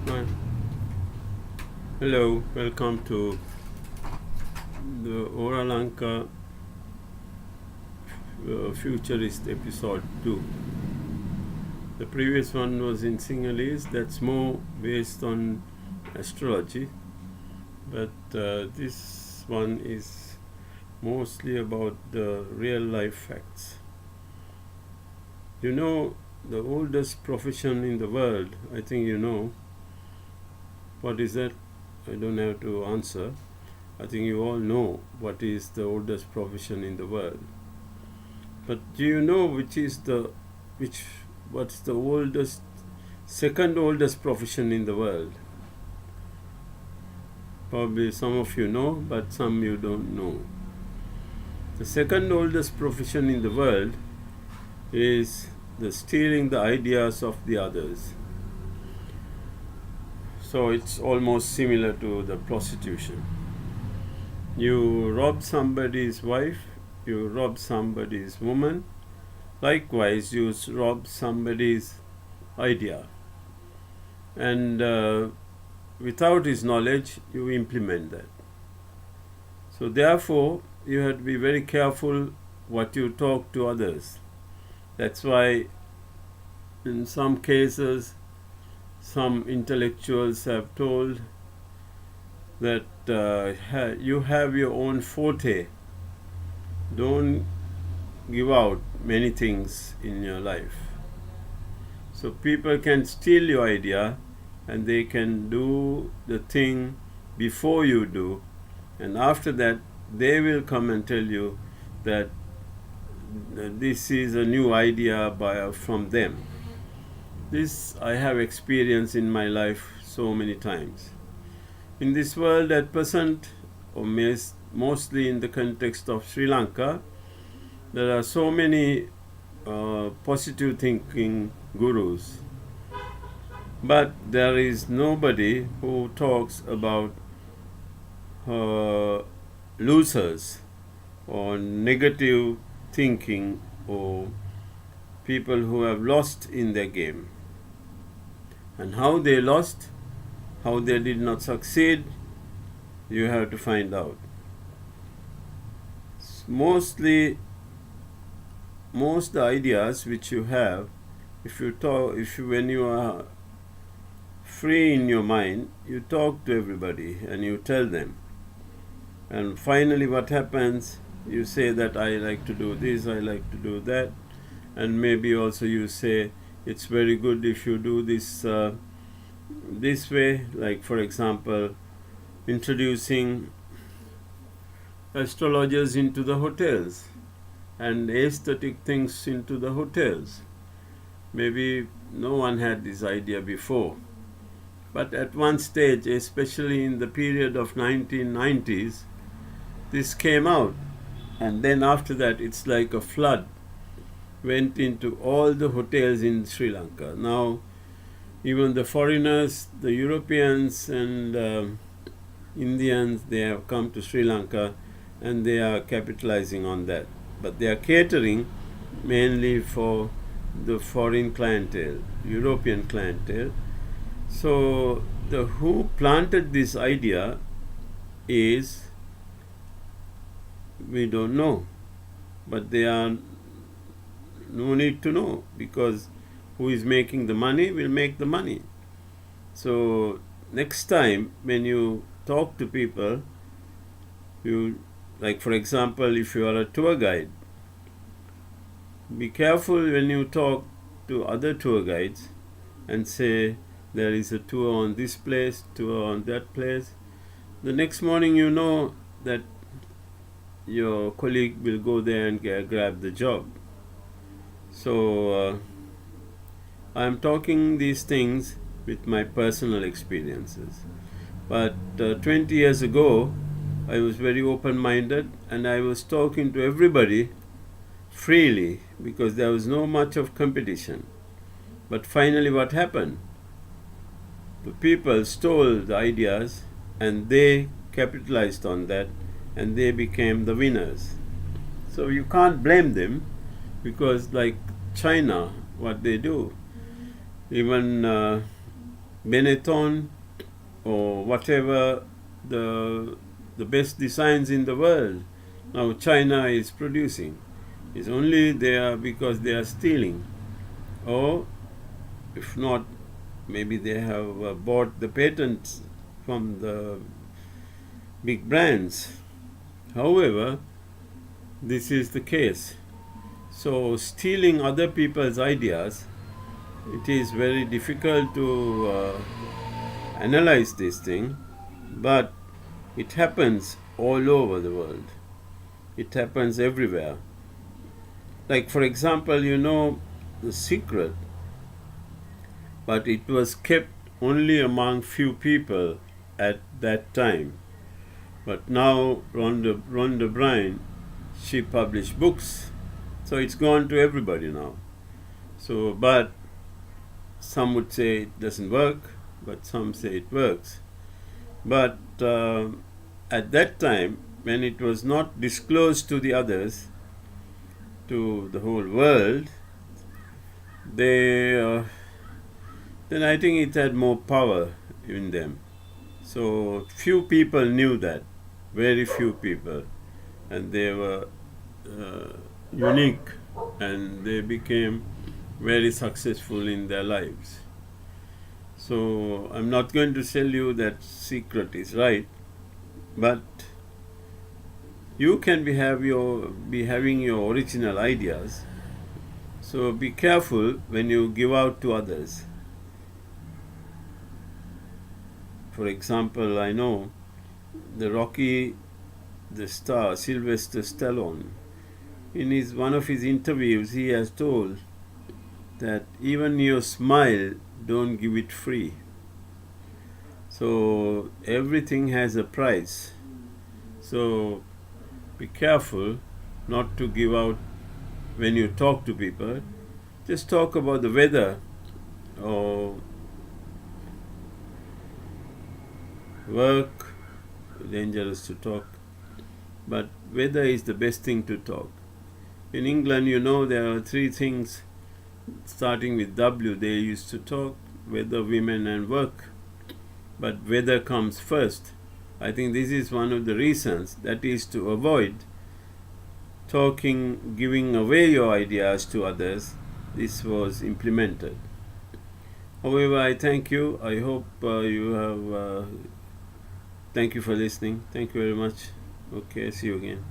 Hi. Hello, welcome to the Ora Lanka Futurist episode 2. The previous one was in Sinhalese, that's more based on astrology, but this one is mostly about the real life facts. You know, the oldest profession in the world, I think you know. What is that? I don't have to answer. I think you all know what is the oldest profession in the world. But do you know what's the second oldest profession in the world? Probably some of you know, but some you don't know. The second oldest profession in the world is the stealing the ideas of the others. So it's almost similar to the prostitution. You rob somebody's wife, you rob somebody's woman, likewise you rob somebody's idea. And without his knowledge, you implement that. So therefore, you have to be very careful what you talk to others. That's why in some cases, some intellectuals have told that you have your own forte. Don't give out many things in your life. So people can steal your idea and they can do the thing before you do, and after that they will come and tell you that this is a new idea from them. This I have experienced in my life so many times. In this world at present, or mostly in the context of Sri Lanka, there are so many positive thinking gurus. But there is nobody who talks about losers or negative thinking or people who have lost in their game. And how they lost, how they did not succeed, you have to find out. Most ideas which you have, when you are free in your mind, you talk to everybody and you tell them. And finally what happens, you say that I like to do this, I like to do that, and maybe also you say it's very good if you do this this way, like for example introducing astrologers into the hotels and aesthetic things into the hotels. Maybe no one had this idea before, but at one stage, especially in the period of 1990s, this came out, and then after that it's like a flood went into all the hotels in Sri Lanka. Now even the foreigners, the Europeans and Indians, they have come to Sri Lanka and they are capitalizing on that. But they are catering mainly for the foreign clientele, European clientele. So who planted this idea is, we don't know, but they are no need to know, because who is making the money will make the money. So next time when you talk to people, like for example, if you are a tour guide, be careful when you talk to other tour guides and say there is a tour on this place, tour on that place. The next morning you know that your colleague will go there and grab the job. So I am talking these things with my personal experiences. But 20 years ago, I was very open-minded and I was talking to everybody freely because there was no much of competition. But finally what happened? The people stole the ideas and they capitalized on that and they became the winners. So you can't blame them, because like China, what they do, even Benetton or whatever the best designs in the world now China is producing. It's only there because they are stealing, or if not, maybe they have bought the patents from the big brands. However, this is the case. So stealing other people's ideas, it is very difficult to analyze this thing, but it happens all over the world. It happens everywhere. Like, for example, The Secret, but it was kept only among few people at that time. But now Rhonda Bryan, she published books, so it's gone to everybody now. So, but some would say it doesn't work, but some say it works. But at that time, when it was not disclosed to the others, to the whole world, then I think it had more power in them. So few people knew that, very few people, and they were unique, and they became very successful in their lives. So I'm not going to tell you that Secret is right, but you can be having your original ideas. So be careful when you give out to others. For example, I know the star Sylvester Stallone, in one of his interviews, he has told that even your smile, don't give it free. So everything has a price. So be careful not to give out when you talk to people. Just talk about the weather or work. Dangerous to talk, but weather is the best thing to talk. In England, there are three things starting with W. They used to talk: weather, women, and work. But weather comes first. I think this is one of the reasons, that is to avoid giving away your ideas to others. This was implemented. However, I thank you. I hope you have. Thank you for listening. Thank you very much. Okay, see you again.